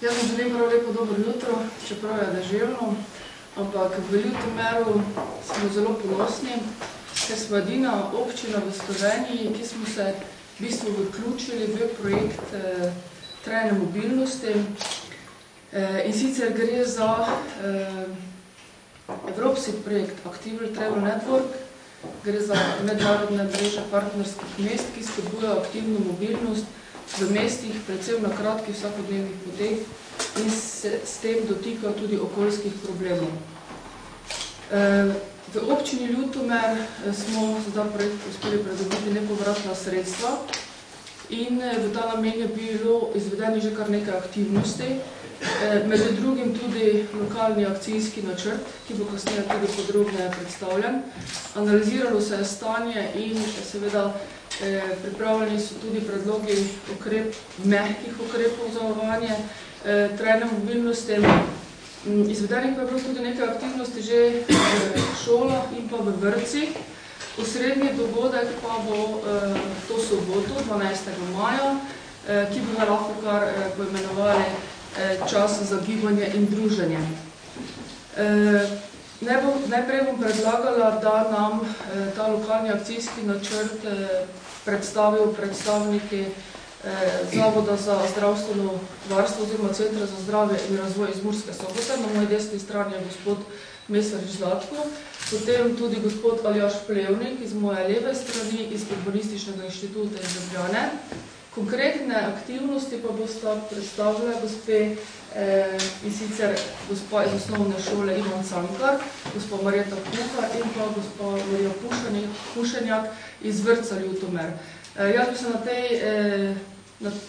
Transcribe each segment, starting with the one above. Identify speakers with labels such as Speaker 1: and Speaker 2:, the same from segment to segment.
Speaker 1: Jaz vam želim prav lepo dobro jutro, čeprav je deževno, ampak v Ljutomeru smo zelo ponosni, ker smo edina občina v Sloveniji, ki smo se v bistvu vključili v projekt trajne mobilnosti. In sicer gre za evropski projekt Active Travel Network, gre za mednarodne mreže partnerskih mest, ki spodbujajo aktivno mobilnost v mestih, predvsem na kratkih vsakodnevnih poteh in se s tem dotikajo tudi okoljskih problemov. V občini Ljutomer smo za ta projekt uspeli pridobiti nepovratna sredstva in v ta namen je bilo izvedeni že kar nekaj aktivnosti, med drugim tudi lokalni akcijski načrt, ki bo kasneje tudi podrobneje predstavljen. Analiziralo se je stanje in seveda pripravljeni so tudi predlogi mehkih ukrepov za uvajanje trajne mobilnosti. Izvedenih pa je bilo tudi nekaj aktivnosti že v šolah in pa v vrtcih. Osrednji dogodek pa bo to soboto, 12. maja, ki bi ga lahko kar poimenovali čas za gibanje in druženje. Najprej bom predlagala, da nam ta lokalni akcijski načrt predstavijo predstavniki Zavoda za zdravstveno varstvo oziroma Centra za zdravje in razvoj iz Murske Sobote. Na moji desni strani je gospod Mesarič Zlatko, potem tudi gospod Aljaž Plevnik iz moje leve strani iz Urbanističnega inštituta iz Ljubljane. Konkretne aktivnosti pa bosta predstavljala gospe in sicer gospa iz osnovne šole Ivan Cankar, gospa Marjeta Kuhar in pa gospa Marija Pušenjak iz vrtca Ljutomer. Jaz bi se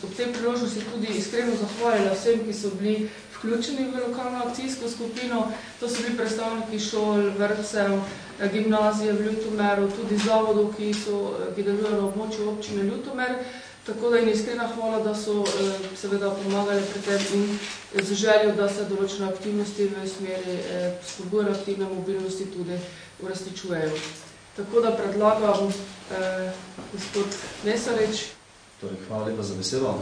Speaker 1: ob tej priložnosti tudi iskreno zahvalila vsem, ki so bili vključeni v lokalno akcijsko skupino. To so bili predstavniki šol, vrtcev, gimnazije v Ljutomeru, tudi zavodov, ki delujejo na območju občine Ljutomer. Tako da in iskrena hvala, da so seveda pomagali pri tem in z željo, da se določene aktivnosti v smeri spodbujanja aktivne mobilnosti tudi uresničujejo. Tako da predlagam gospod Mesarič.
Speaker 2: Hvala lepa za besedo.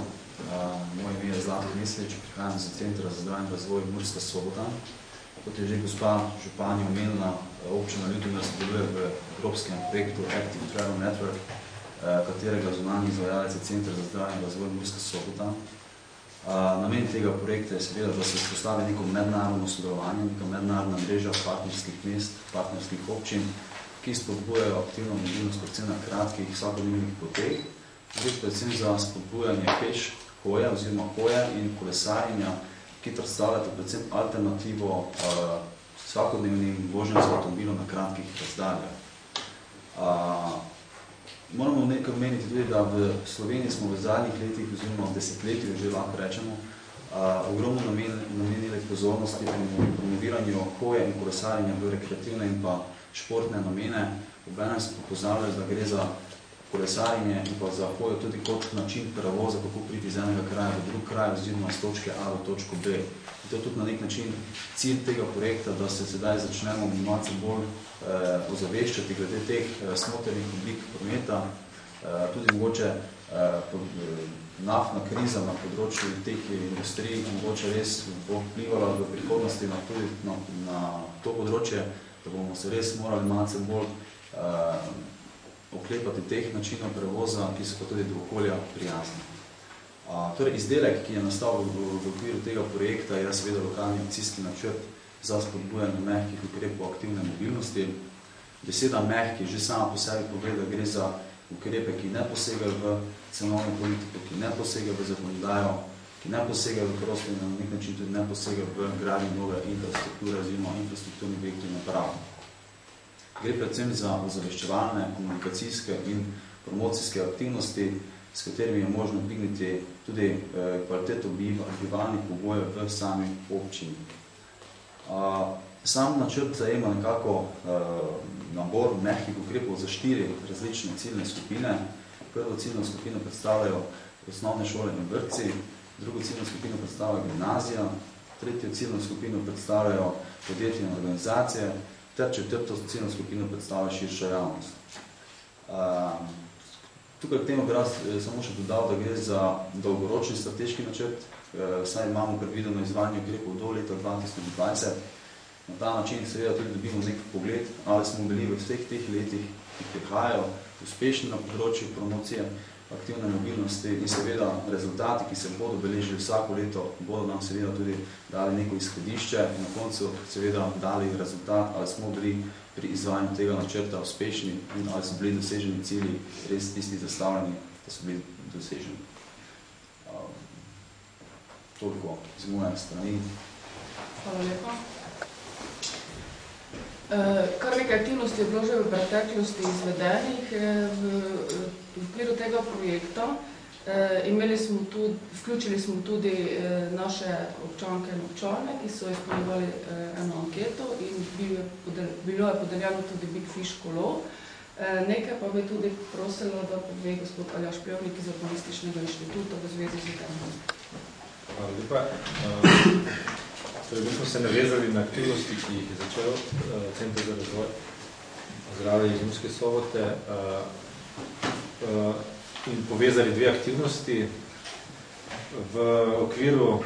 Speaker 2: Moje ime je Zlatko Mesarič, prihajam iz Centra za zdravje in razvoj Murska Sobota. Kot je že gospa županja omenila, občina Ljutomer sodeluje v evropskem projektu Active Travel Network, katerega zunanji izvajalec je Center za zdravje in razvoj Murska Sobota. Namen tega projekta je seveda, da se vzpostavi neko mednarodno sodelovanje, neka mednarodna mreža partnerskih mest, partnerskih občin, ki spodbujajo aktivno mobilnost predvsem na kratkih vsakodnevnih poteh. Gre predvsem za spodbujanje peš hoje oziroma hoje in kolesarjenja, ki predstavljate predvsem alternativo vsakodnevnim vožnjam z avtomobilom na kratkih razdaljah. Moramo nekaj omeniti tudi, da v Sloveniji smo v zadnjih letih oziroma v desetletju, že lahko rečemo, ogromno namenili pozornosti pri promoviranju hoje in kolesarjenja v rekreativne in pa športne namene. Obenem smo pozabili, da gre za kolesarjenje in pa za hojo tudi kot način prevoza, kako priti iz enega kraja v drug kraj oziroma z točke A v točko B. In to je tudi na nek način cilj tega projekta, da se sedaj začnemo malce bolj ozaveščati glede teh smotrnih oblik prometa, tudi mogoče naftna kriza na področju teh industrij mogoče res bo vplivala v prihodnosti tudi na to področje, da bomo se res morali malce bolj oklepati teh načinov prevoza, ki so pa tudi do okolja prijazni. Torej, izdelek, ki je nastal v okviru tega projekta, je seveda lokalni akcijski načrt za spodbujanje mehkih ukrepov aktivne mobilnosti. Beseda mehki že sama po sebi pove, da gre za ukrepe, ki ne posegajo v cenovno politiko, ki ne posegajo v zakonodajo, ki ne posegajo v prostor in na nek način tudi ne posegajo v gradnji nove infrastrukture oziroma infrastrukturni objekti naprav. Gre predvsem za ozaveščevalne, komunikacijske in promocijske aktivnosti, s katerimi je možno dvigniti tudi kvaliteto bivalnih pogojev v sami občini. Sam načrt zajema nekako nabor mehkih ukrepov za 4 različne ciljne skupine. Prvo ciljno skupino predstavljajo osnovne šole in vrtci, drugo ciljno skupino predstavlja gimnazija, tretjo ciljno skupino predstavljajo podjetja in organizacije, ter četrto ciljno skupino predstavlja širša javnost. Tukaj k temu bi rad samo še dodal, da gre za dolgoročni strateški načrt, saj imamo predvideno izvajanje ukrepov do leta 2020. Na ta način seveda tudi dobimo nek pogled, ali smo bili v vseh teh letih, ki prihajajo, uspešni na področju promocije aktivne mobilnosti in seveda rezultati, ki se bodo beležili vsako leto, bodo nam seveda tudi dali neko izhodišče in na koncu seveda dali rezultat, ali smo bili pri izvajanju tega načrta uspešni in ali so bili doseženi cilji res tisti zastavljeni, da so bili doseženi. Toliko z moje strani.
Speaker 1: Hvala lepa. Kar nekaj aktivnosti je bilo že v preteklosti izvedenih v okviru tega projekta. Vključili smo tudi naše občanke in občane, ki so izpolnjevali eno anketo in bilo je podeljeno tudi Big Fish kolo. Nekaj pa bi tudi prosila, da pove gospod Aljaž Plevnik iz Urbanističnega inštituta v zvezi z tem.
Speaker 3: Hvala lepa. Mi smo se navezali na aktivnosti, ki jih je začel Center za razvoj zdravja iz Murske Sobote in povezali dve aktivnosti v okviru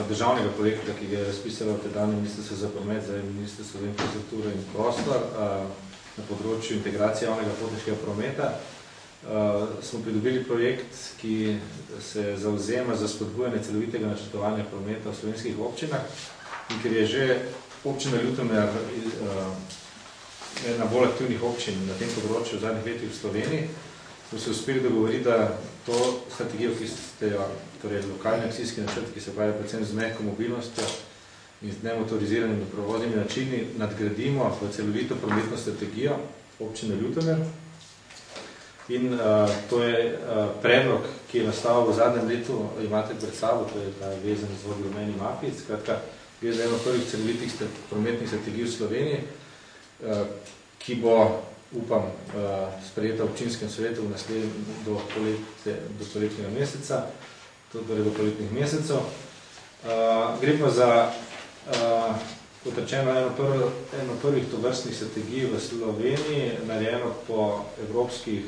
Speaker 3: državnega projekta, ki ga je razpisalo tedanje Ministrstvo za promet, zdaj Ministrstvo za infrastrukturo in prostor na področju integracije javnega potniškega prometa. Smo pridobili projekt, ki se zavzema za spodbujanje celovitega načrtovanja prometa v slovenskih občinah in ker je že občina Ljutomer ena bolj aktivnih občin na tem področju v zadnjih letih v Sloveniji, smo se uspeli dogovoriti, da to strategijo, ki ste jo, torej lokalni akcijski načrt, ki se ukvarja predvsem z mehko mobilnostjo in z nemotoriziranimi doprovoznimi načini, nadgradimo v celovito prometno strategijo občine Ljutomer. In to je predlog, ki je nastal v zadnjem letu, imate pred sabo, to je ta vezan izvod v meni mapi, skratka, gre za eno prvih celovitih prometnih strategij v Sloveniji, ki bo, upam, sprejeta v občinskem svetu v naslednjem do poletnega meseca, torej do poletnih mesecev. Gre pa za, kot rečeno, eno prvih tovrstnih strategij v Sloveniji, narejeno po evropskih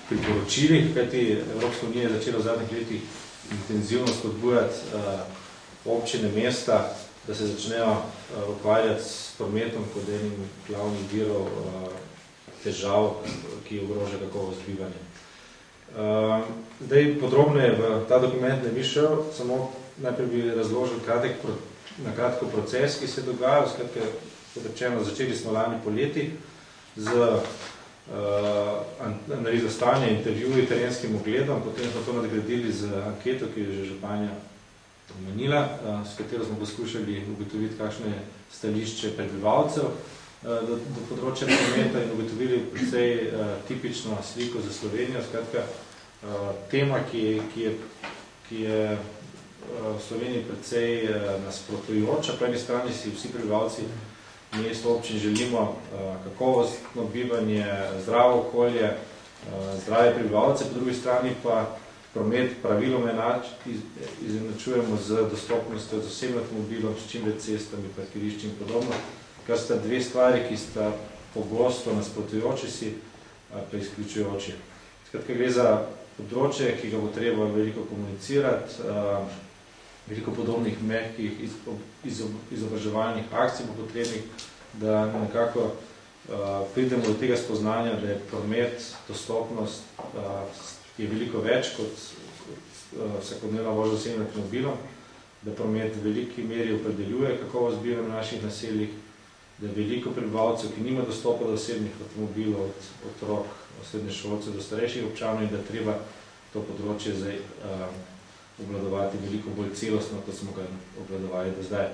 Speaker 3: priporočilih, kajti Evropska unija je začela v zadnjih letih intenzivno spodbujati občine mesta, da se začnejo ukvarjati s prometom kot enim glavnih virov težav, ki ogroža kakovost bivanja. Zdaj podrobneje v ta dokument ne bi šel, samo najprej bi razložil na kratko proces, ki se je dogajal. Skratka, kot rečeno, začeli smo lani poleti z analizo stanja, intervjuji, terenskim ogledom, potem smo to nadgradili z anketo, ki je že županja omenila, s katero smo poskušali ugotoviti, kakšno je stališče prebivalcev do področja prometa in ugotovili precej tipično sliko za Slovenijo. Skratka, tema, ki je v Sloveniji precej nasprotujoča. Po eni strani si vsi prebivalci mest občin želimo kakovostno bivanje, zdravo okolje, zdrave prebivalce, po drugi strani pa promet praviloma izenačujemo z dostopnostjo z osebnim avtomobilom, s čim več cestami, parkirišči in podobno, kar sta dve stvari, ki sta pogosto nasprotujoči si, pa izključujoči. Skratka, gre za področje, ki ga bo treba veliko komunicirati, veliko podobnih mehkih izobraževalnih akcij bo potrebnih, da nekako pridemo do tega spoznanja, da je promet, dostopnost je veliko več kot vsakodnevna vožnja z osebnim avtomobilom, da promet v veliki meri opredeljuje kakovost bivanja v naših naseljih, da je veliko prebivalcev, ki nima dostopa do osebnih avtomobilov, od otrok, srednješolcev do starejših občanov in da treba to področje zdaj obvladovati veliko bolj celostno, kot smo ga obvladovali do zdaj.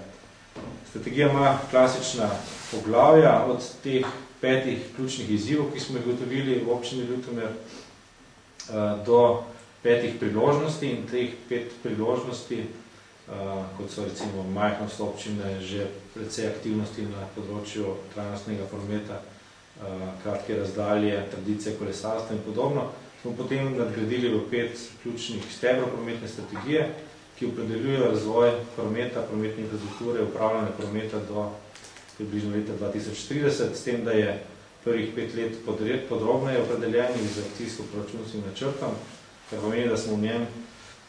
Speaker 3: Strategija ima klasična poglavja od teh 5 ključnih izzivov, ki smo jih ugotovili v občini Ljutomer, do 5 priložnosti in teh 5 priložnosti, kot so recimo majhnost občine, že precej aktivnosti na področju trajnostnega prometa, kratke razdalje, tradicije kolesarstva in podobno, smo potem nadgradili v 5 ključnih stebrov prometne strategije, ki opredeljujejo razvoj prometa, prometne infrastrukture, upravljanja prometa do približno leta 2030, s tem, da je prvih 5 let podrobneje opredeljenih z akcijsko-proračunskim načrtom, kar pomeni, da smo v njem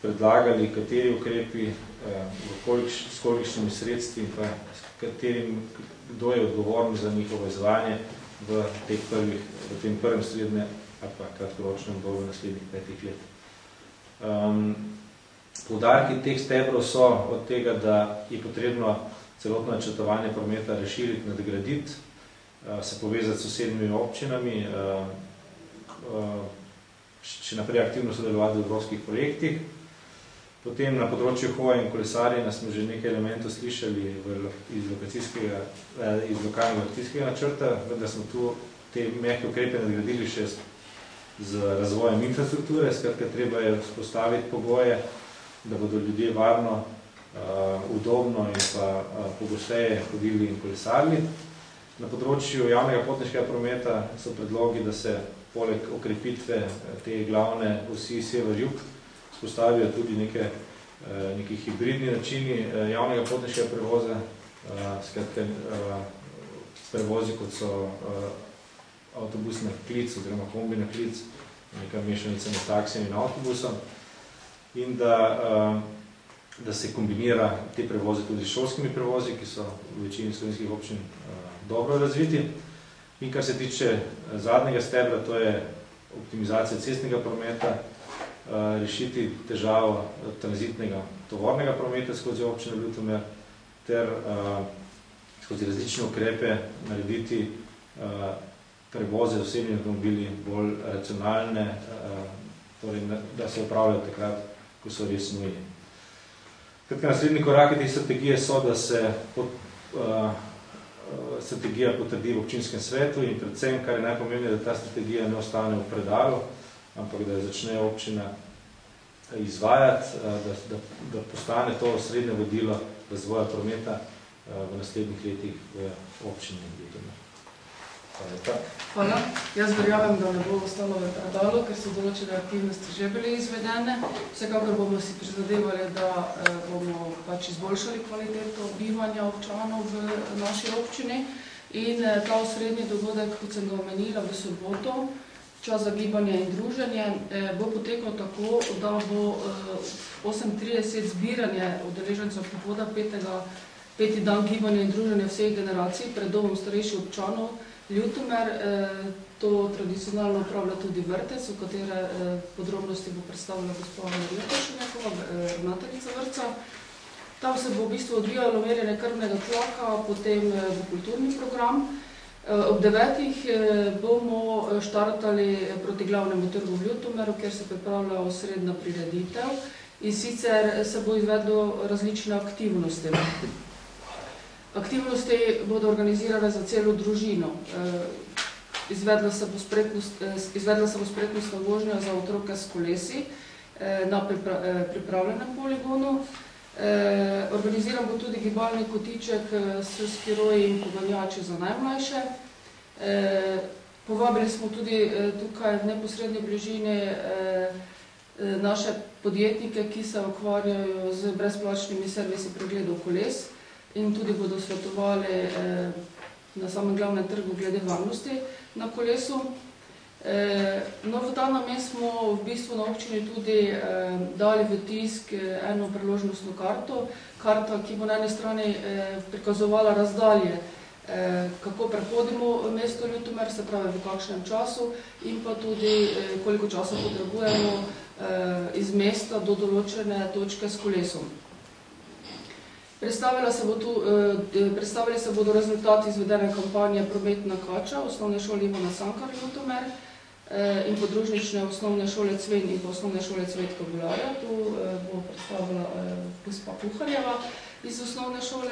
Speaker 3: predlagali, kateri ukrepi, s kolikšnimi sredstvi in pa kdo je odgovoren za njihovo izvajanje v tem prvem srednje ali pa kratkoročnem obdobju naslednjih 5 let. Poudarki teh stebrov so od tega, da je potrebno celotno načrtovanje prometa razširiti, nadgraditi, se povezati s sosednjimi občinami, še naprej aktivno sodelovati v evropskih projektih. Potem na področju hoje in kolesarjenja smo že nekaj elementov slišali iz lokalnega akcijskega načrta, da smo tu te mehke ukrepe nadgradili še z razvojem infrastrukture, skratka treba je vzpostaviti pogoje, da bodo ljudje varno, udobno in pa pogosteje hodili in kolesarili. Na področju javnega potniškega prometa so predlogi, da se poleg okrepitve te glavne osi sever-jug vzpostavijo tudi neki hibridni načini javnega potniškega prevoza, skratka prevozi, kot so avtobus na klic oziroma kombi na klic, neka mešanica med taksijem in avtobusom, in da se kombinira te prevoze tudi s šolskimi prevozi, ki so v večini slovenskih občin dobro razviti. In kar se tiče zadnjega stebra, to je optimizacija cestnega prometa, rešiti težavo tranzitnega tovornega prometa skozi občino Ljutomer ter skozi različne ukrepe narediti prevoze z osebnimi avtomobili bolj racionalne, torej da se upravljajo takrat, ko so res nujni. Naslednji koraki te strategije so, da se strategija potrdi v občinskem svetu in predvsem, kar je najpomembnejše, da ta strategija ne ostane v predalu, ampak da začne občina izvajati, da postane to srednje vodilo razvoja prometa v naslednjih letih v občini Ljutomer.
Speaker 1: Hvala. Jaz verjamem, da ne bo ostalo v predalu, ker so določene aktivnosti že bile izvedene. Vsekakor bomo si prizadevali, da bomo pač izboljšali kvaliteto bivanja občanov v naši občini. In ta osrednji dogodek, kot sem ga omenila v soboto, čas za gibanje in druženje, bo potekal tako, da bo 8:30 zbiranje udeležencev pohoda, peti dan gibanja in druženja vseh generacij pred domom starejših občanov Ljutomer. To tradicionalno upravlja tudi vrtec, v katere podrobnosti bo predstavila gospa Marija Košenjakova, ravnateljica vrtca. Tam se bo v bistvu odvijalo merjenje krvnega tlaka, potem bo kulturni program. Ob 9. bomo štartali proti glavnemu trgu v Ljutomeru, kjer se pripravlja osrednja prireditev in sicer se bo izvedlo različne aktivnosti. Aktivnosti bodo organizirane za celo družino. Izvedla se bo spretnostna vožnja za otroke s kolesi na pripravljenem poligonu. Organiziran bo tudi gibalni kotiček s skiroji in poganjači za najmlajše. Povabili smo tudi tukaj v neposrednji bližini naše podjetnike, ki se ukvarjajo z brezplačnimi servisi pregledov koles in tudi bodo svetovali na samem glavnem trgu glede varnosti na kolesu. No, v ta namen smo v bistvu na občini tudi dali v tisk eno priložnostno karto, ki bo na eni strani prikazovala razdalje, kako prehodimo mesto Ljutomer, se pravi v kakšnem času, in pa tudi koliko časa potrebujemo iz mesta do določene točke s kolesom. Predstavili se bodo rezultati izvedene kampanje Prometna kača osnovne šole Ivana Cankar Ljutomer in podružnične osnovne šole Cven in osnovne šole Cvetka Bularja. Tu bo predstavila gospa Kuharjeva iz osnovne šole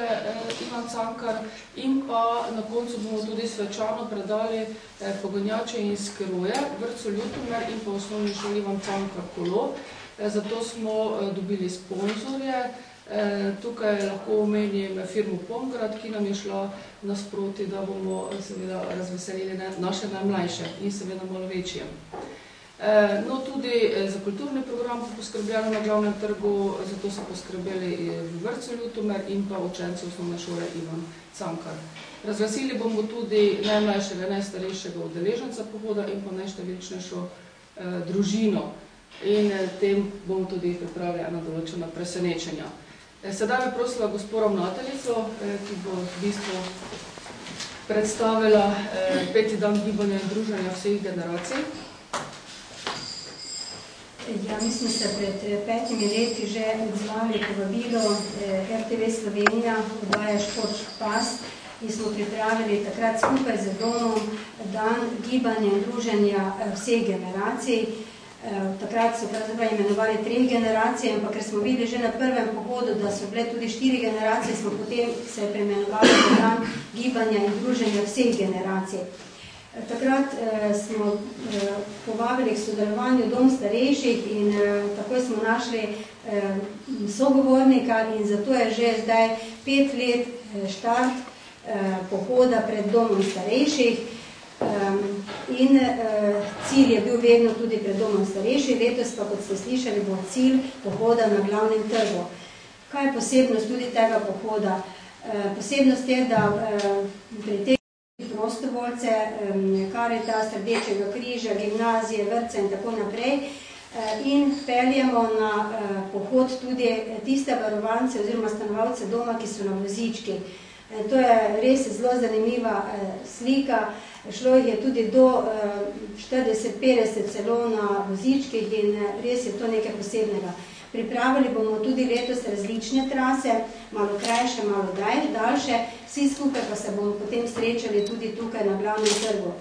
Speaker 1: Ivan Cankar in pa na koncu bomo tudi svečano predali poganjače in skiroje vrtcu Ljutomer in pa osnovni šoli Ivan Cankar Kolo. Zato smo dobili sponzorje. Tukaj lahko omenim firmo Pomgrad, ki nam je šla nasproti, da bomo seveda razveselili naše najmlajše in seveda malo večje. No, tudi za kulturni program so poskrbeli na glavnem trgu, zato so poskrbeli v vrtcu Ljutomer in pa učenci osnovne šole Ivan Cankar. Razglasili bomo tudi najmlajšega, najstarejšega udeleženca pohoda in pa najštevilčnejšo družino. In tem bomo tudi pripravili ena določena presenečenja. Sedaj bi prosila gospo ravnateljico, ki bo v bistvu predstavila 5. dan gibanja in druženja vseh generacij.
Speaker 4: Ja, mi smo se pred 5 leti že odzvali povabilo RTV Slovenija, oddaja Šport Pas, in smo pripravili takrat skupaj z Domom dan gibanja in druženja vseh generacij. Takrat so pravzaprav imenovali 3 generacije, ampak ker smo videli že na prvem pohodu, da so bile tudi 4 generacije, smo potem se preimenovali dan gibanja in druženja vseh generacij. Takrat smo povabili k sodelovanju Dom starejših in takoj smo našli sogovornika in zato je že zdaj 5 let štart pohoda pred Domom starejših in cilj je bil vedno tudi pred Domom starejših, letos pa, kot ste slišali, bo cilj pohoda na glavnem trgu. Kaj je posebnost tudi tega pohoda? Posebnost je, da pri teh prostovoljce, Karitas, Rdečega križa, gimnazije, vrtce in tako naprej in peljemo na pohod tudi tiste varovance oziroma stanovalce doma, ki so na vozički. To je res zelo zanimiva slika. Šlo jih je tudi do 40-50 celo na vozičkih in res je to nekaj posebnega. Pripravili bomo tudi letos različne trase, malo krajše, malo daljše, vsi skupaj pa se bomo potem srečali tudi tukaj na glavnem trgu.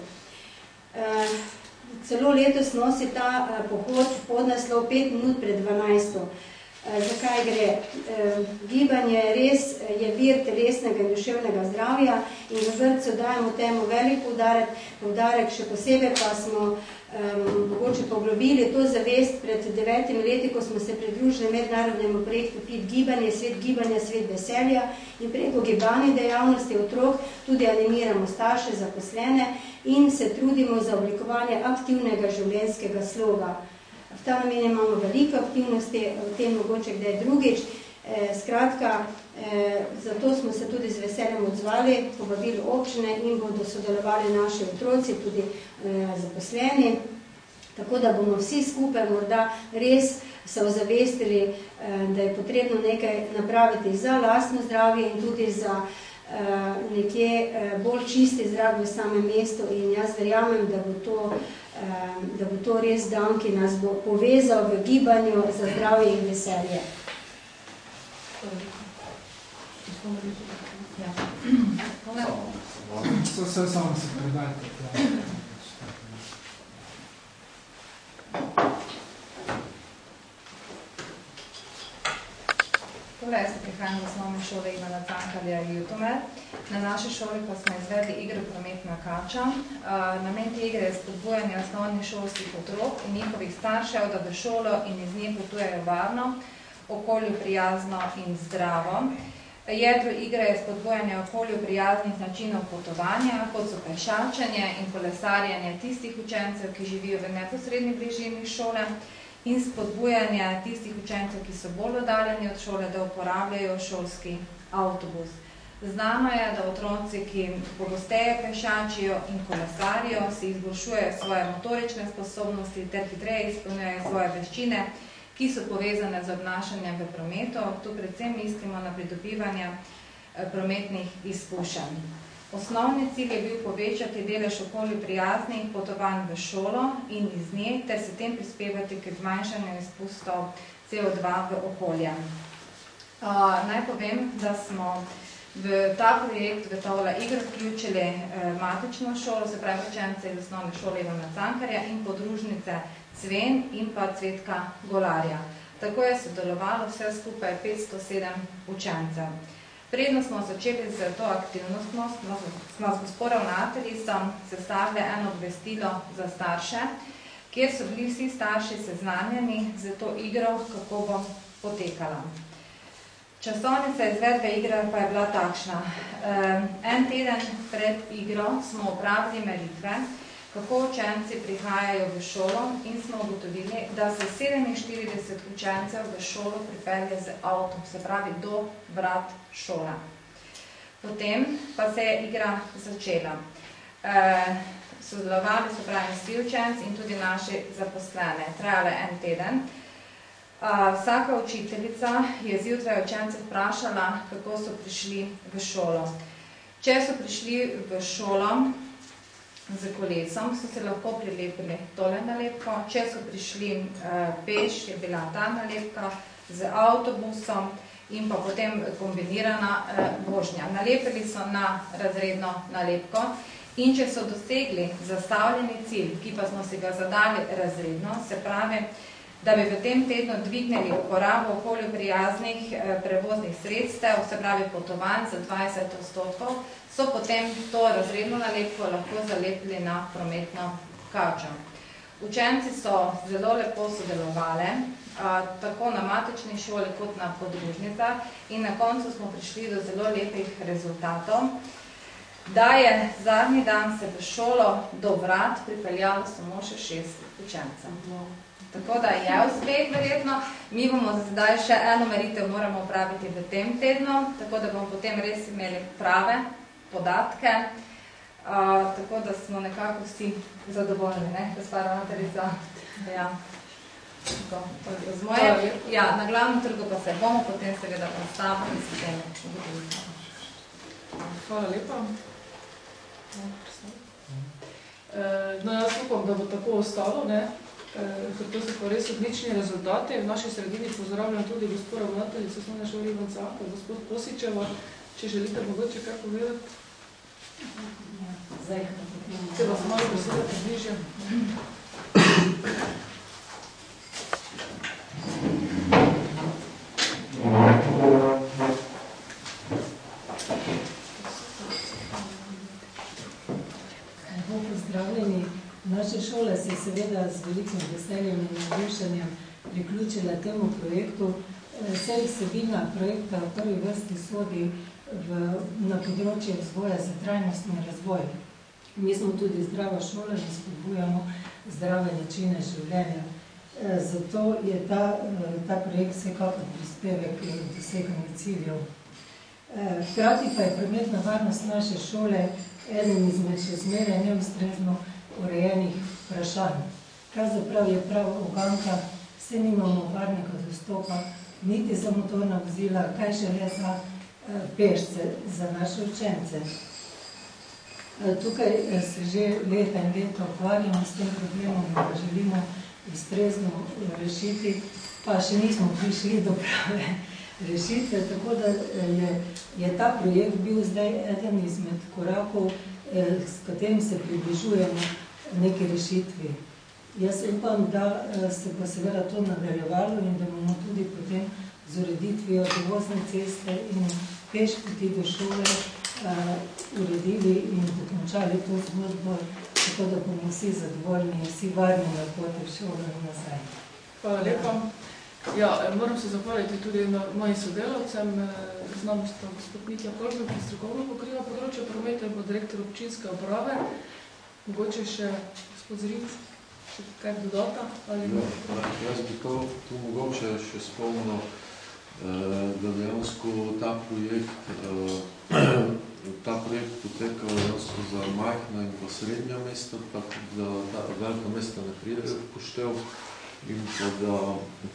Speaker 4: Celo letos nosi ta pohod podnaslov 5 minut pred 12. Zakaj gre? Gibanje res je vir telesnega in duševnega zdravja in v vrtcu dajemo temu velik poudarek, še posebej pa smo mogoče poglobili to zavest pred 9 leti, ko smo se pridružili mednarodnemu projektu PIT gibanje, svet gibanja, svet veselja in preko gibalnih dejavnosti otrok tudi animiramo starše, zaposlene in se trudimo za oblikovanje aktivnega življenjskega sloga. V ta namen imamo veliko aktivnosti, v tem mogoče kdaj drugič. Skratka, zato smo se tudi z veseljem odzvali, povabili občine in bodo sodelovali naši otroci, tudi zaposleni. Tako da bomo vsi skupaj morda res se ozavestili, da je potrebno nekaj napraviti za lastno zdravje in tudi za nekje bolj čisti zrak v samem mestu in jaz verjamem, da bo to res dan, ki nas bo povezal v gibanju za zdravje in veselje.
Speaker 5: Samo se predajte.
Speaker 6: Torej, jaz prihajam v osnovne šole Ivana Cankarja Ljutomer. Na naši šoli pa smo izvedli igro Prometna kača. Namen te igre je spodbujanje osnovnih šolskih otrok in njihovih staršev, da v šolo in iz nje potujejo varno, okolju prijazno in zdravo. Jedro igre je spodbujanje okolju prijaznih načinov potovanja, kot so pešačenje in kolesarjenje tistih učencev, ki živijo v neposredni bližini šole, in spodbujanje tistih učencev, ki so bolj oddaljeni od šole, da uporabljajo šolski avtobus. Znano je, da otroci, ki pogosteje pešačijo in kolesarijo, si izboljšujejo svoje motorične sposobnosti ter hitreje izpolnjujejo svoje veščine, ki so povezane z obnašanjem v prometu. Tu predvsem mislimo na pridobivanje prometnih izkušenj. Osnovni cilj je bil povečati delež okolju prijaznih potovanj v šolo in iz nje, ter se tem prispevati k zmanjšanju izpustov CO2 v okolje. Naj povem, da smo v ta projekt, v tole igro vključili matično šolo, se pravi učence iz osnovne šole Ivana Cankarja in podružnice Cven in pa Cvetka Golarja. Tako je sodelovalo vse skupaj 507 učencev. Predno smo začeli z to aktivnostjo, smo z gospo ravnateljico sestavili eno obvestilo za starše, kjer so bili vsi starši seznanjeni z to igro, kako bo potekala. Časovnica izvedbe igre pa je bila takšna. En teden pred igro smo opravili meritve, kako učenci prihajajo v šolo in smo ugotovili, da se 47 učencev v šolo pripelje z avtom, se pravi do vrat šole. Potem pa se je igra začela. Sodelovali so pravi vsi učenci in tudi naši zaposlene. Trajale en teden. Vsaka učiteljica je zjutraj učence vprašala, kako so prišli v šolo. Če so prišli v šolo z kolesom, so se lahko prilepili tole nalepko. Če so prišli peš, je bila ta nalepka, z avtobusom in pa potem kombinirana vožnja. Nalepili so na razredno nalepko in če so dosegli zastavljeni cilj, ki pa smo si ga zadali razredno, se pravi, da bi v tem tednu dvignili uporabo okolju prijaznih prevoznih sredstev, se pravi potovanj za 20%, so potem to razredno nalepko lahko zalepili na prometno kavčo. Učenci so zelo lepo sodelovali, tako na matični šoli kot na podružnicah in na koncu smo prišli do zelo lepih rezultatov, da je zadnji dan se v šolo do vrat pripeljalo samo še 6 učencev. Tako da je uspeh verjetno. Mi bomo zdaj še eno meritev moramo opraviti v tem tednu, tako da bomo potem res imeli prave podatke, tako da smo nekako vsi zadovoljni, ne, gospa ravnateljica? Ja. Z moje, ja, na glavnem trgu pa se bomo potem seveda predstavili in se tem ugotovili.
Speaker 1: Hvala lepa. No, jaz upam, da bo tako ostalo, ne? Ker to so pa res odlični rezultati. V naši sredini pozdravljam tudi gospod ravnateljico osnovne šole Ivan Cakl, gospod Kosičeva, če želite mogoče kaj povedati.
Speaker 7: Zdaj,
Speaker 1: se vas malo besede približje.
Speaker 7: Pozdravljeni. Naša šola se je seveda z velikim veseljem in navdušenjem priključila temu projektu. Vse vsebina projekta v prvi vrsti sodi na področje vzgoja za trajnostni razvoj. Mi smo tudi zdrava šola in spodbujamo zdrave načine življenja. Zato je ta projekt vsekakor prispevek k doseganju ciljev. Hkrati pa je prometna varnost naše šole eden izmed še zmeraj neustrezno urejenih vprašanj. Pravzaprav je prav uganka, vse nimamo varnega dostopa, niti za motorna vozila, kaj šele za pešce, za naše učence. Tukaj se že leta in leta ukvarjamo s tem problemom in ga želimo ustrezno rešiti, pa še nismo prišli do prave rešitve, tako da je ta projekt bil zdaj eden izmed korakov, s katerim se približujemo neki rešitvi. Jaz upam, da se bo seveda to nadaljevalo in da bomo tudi potem z ureditvijo dovozne ceste in peš poti do šole uredili in dokončali to zgodbo, tako da bomo vsi zadovoljni in vsi varni na poti v šolo in nazaj.
Speaker 1: Hvala lepa. Ja, moram se zahvaliti tudi mojim sodelavcem. Z nami sta gospod Mitja Kolbin, ki strokovno pokriva področje prometa in pa direktor občinske uprave. Mogoče še gospod Zrinc, še kaj dodata?
Speaker 8: Jaz bi to mogoče še spomnil, da dejansko ta projekt poteka za majhna in pa srednja mesta, tako da velika mesta ne pride v poštev. In pa da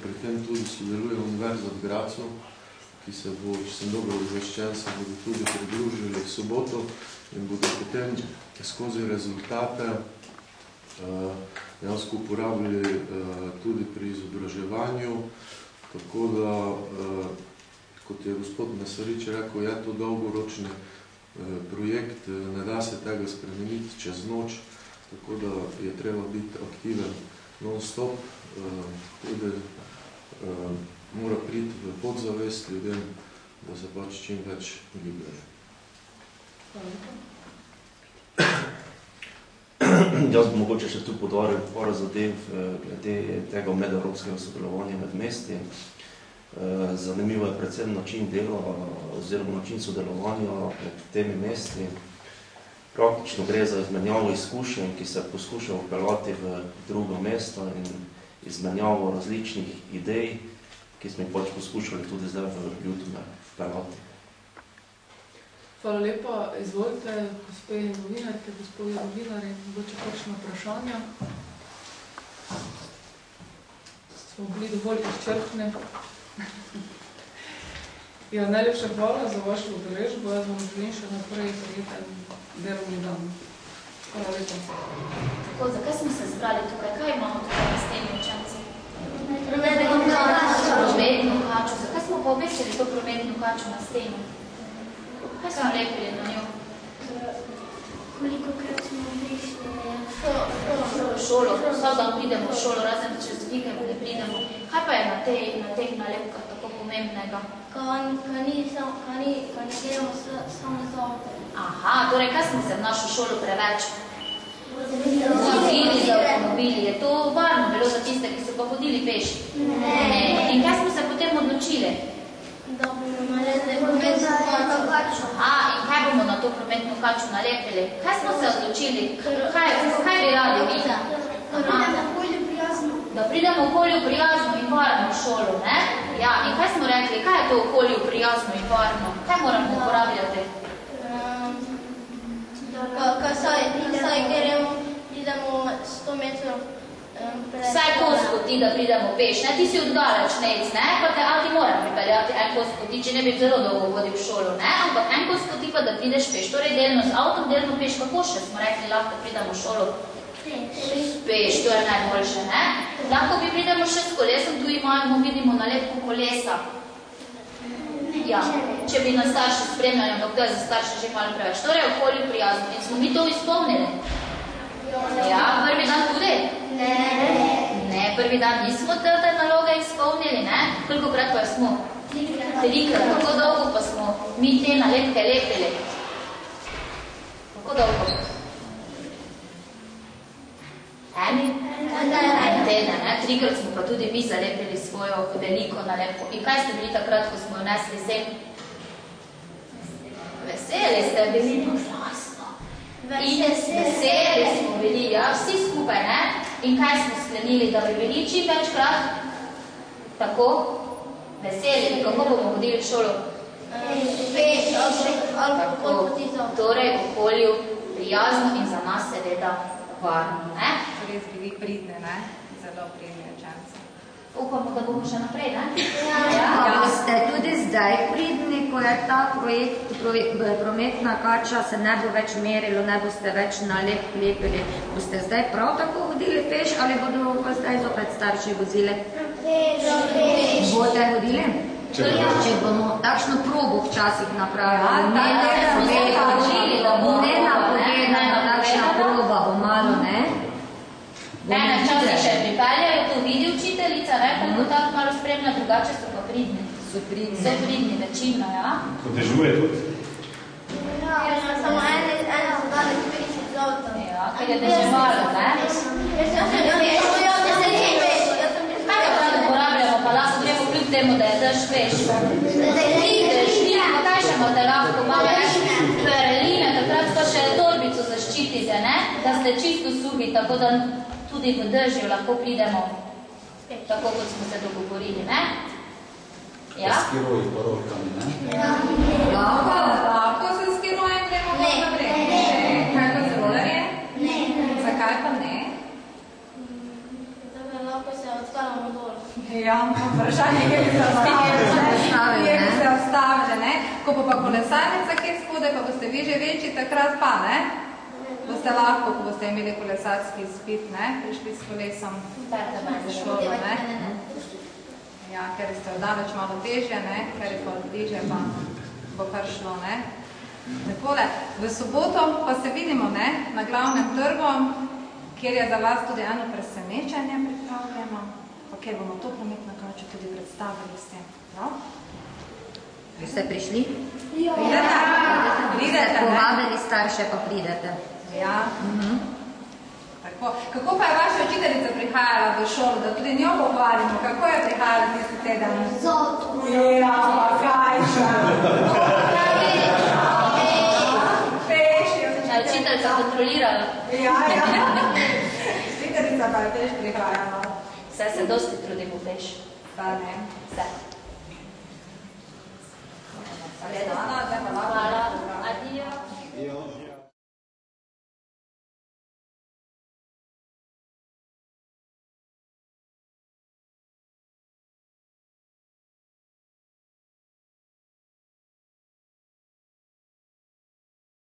Speaker 8: pri tem tudi sodeluje Univerza v Gracu, ki se bo, če sem dobro obveščen, se bodo tudi pridružili v soboto in bodo potem skozi rezultate dejansko uporabili tudi pri izobraževanju, tako da, kot je gospod Mesarič rekel, je to dolgoročni projekt, ne da se tega spremeniti čez noč, tako da je treba biti aktiven non-stop, tudi mora priti v podzavest ljudem, da se pač čim več gibljajo.
Speaker 9: Jaz bi mogoče še tu podaril par zadev glede tega medevropskega sodelovanja med mesti. Zanimivo je predvsem način dela oziroma način sodelovanja med temi mesti. Praktično gre za izmenjavo izkušenj, ki se poskuša vpeljati v drugo mesto in izmenjavo različnih idej, ki smo jih pač poskušali tudi zdaj v Ljutomer vpeljati.
Speaker 1: Hvala lepa. Izvolite, gospe novinarke, gospodje novinarji, mogoče kakšno vprašanja. Smo bili dovolj izčrpni. Ja, najlepša hvala za vašo udeležbo. Jaz vam želim še naprej prijeten delovni dan. Hvala lepa.
Speaker 10: Tako, zakaj smo se zbrali tukaj? Kaj imamo tukaj na steni učenci? Prometno kačo. Zakaj smo pa obesili to prometno kačo na steni? Kaj smo lepili na njo?
Speaker 11: Koliko krat smo prišli
Speaker 10: v šolo? Vsak dan pridemo v šolo, razen čez vikend ne pridemo. Kaj pa je na teh nalepkah tako pomembnega?
Speaker 11: Kaj ne delamo samo za avto.
Speaker 10: Aha, torej kaj smo se v našo šolo preveč? Vozili za avtomobili. Je to varno bilo za tiste, ki so pa hodili peš? Ne. In kaj smo se potem odločili?
Speaker 11: Da bomo naredili prometno kačo.
Speaker 10: Aha, in kaj bomo na to prometno kačo nalepili? Kaj smo se odločili? Kaj bi radi mi?
Speaker 11: Da pridemo okolju prijazno.
Speaker 10: Da pridemo okolju prijazno in varno v šolo, ne? Ja, in kaj smo rekli? Kaj je to okolju prijazno in varno? Kaj moramo uporabljati?
Speaker 11: Saj pridemo 100 metrov.
Speaker 10: Vsaj kos poti, da pridemo peš, ne? Ti si oddaleč nec, ne? Pa te avti moram pripeljati en kos poti, če ne bi zelo dolgo hodil v šolo, ne? Ampak en kos poti pa, da prideš peš. Torej delno z avtom, delno peš. Kako še smo rekli, lahko pridemo v šolo? Peš, to je najboljše, ne? Lahko bi pridemo še s kolesom, tu imamo, vidimo nalepko kolesa. Ja, če bi nas starši spremljali, ampak to je za starše že malo preveč. Torej, okolju prijazno. In smo mi to izpolnili? Ja, prvi dan tudi? Ne, prvi dan nismo te naloge izpolnili, ne? Kolikokrat pa smo? Trikrat. Kako dolgo pa smo mi te nalepke lepili? Kako dolgo? En teden, ne? Trikrat smo pa tudi mi zalepili svojo veliko nalepko. In kaj ste bili takrat, ko smo jo nesli sem? Veseli ste bili, no glasno. In veseli smo bili, ja, vsi skupaj, ne? In kaj smo sklenili, da bi bili čim večkrat? Tako? Veseli, kako bomo hodili v šolo? Tako, torej okolju prijazno in za nas seveda varno, ne?
Speaker 6: Res bili pridne, ne? Zelo pridne učenci.
Speaker 10: Upamo, da bomo še naprej, ne?
Speaker 12: Ja, ste tudi zdaj pridni, ko je ta projekt, prometna kača, se ne bo več merilo, ne boste več lepili. Boste zdaj prav tako hodili peš ali bodo pa zdaj zopet starši vozili? Boste hodili? Če bomo takšno probo včasih napravili, ne napovedano takšna proba bo malo, ne?
Speaker 10: Ena časi še pripeljajo, to vidi učiteljica, ne? Koliko tako malo spremlja, drugače so pa pridni. So pridni, večina, ja?
Speaker 3: Potežuje tudi?
Speaker 11: Ja, samo ene so dali 50 zlota.
Speaker 10: Ja, ker je deževalo, ne? Kaj pa tam uporabljamo, pa lahko gremo kljub temu, da je dež peš? Kaj še imate lahko? Pereline, takrat pa še torbico zaščitite, ne? Da ste čisto suhi, tako da tudi v dežju lahko pridemo, tako kot smo se dogovorili, ne? Ja?
Speaker 2: Skiroji pa rolkami, ne?
Speaker 6: Lahko se skirojem gremo naprej? Kaj pa z rolerje?
Speaker 11: Ne.
Speaker 6: Zakaj pa ne?
Speaker 11: Da lahko se odstavimo dol.
Speaker 6: Ja, vprašanje, kje bi se ostavili, ne? Ko pa kolesarnica kje spodaj, pa boste vi že večji, takrat pa, ne? Boste lahko, ko boste imeli kolesarski izpit, ne? Prišli s kolesom v šolo, ne? Ja, ker ste oddaleč malo težje, ne? Ker je pa bližje, pa bo kar šlo, ne? Takole, v soboto pa se vidimo, ne? Na glavnem trgu, kjer je za vas tudi eno presenečenje pripravljeno, pa kjer bomo to prometno kačo tudi predstavili s tem, prav?
Speaker 12: Ste prišli?
Speaker 11: Ja.
Speaker 12: Pridete, povabili starše, pa pridete.
Speaker 6: Ja. Tako. Kako pa je vaša učiteljica prihajala v šolo, da tudi njo pohvalimo? Kako je prihajala tisti teden?
Speaker 11: Zoto.
Speaker 6: Ja, pa kajša. Peš je učiteljica.
Speaker 10: te kontrolirala.
Speaker 6: Ja. Slikarica pa je tež prihajala.
Speaker 10: Vse se dosti trudimo peš.
Speaker 6: Pa ne.
Speaker 10: Vse. Hvala. Adijo.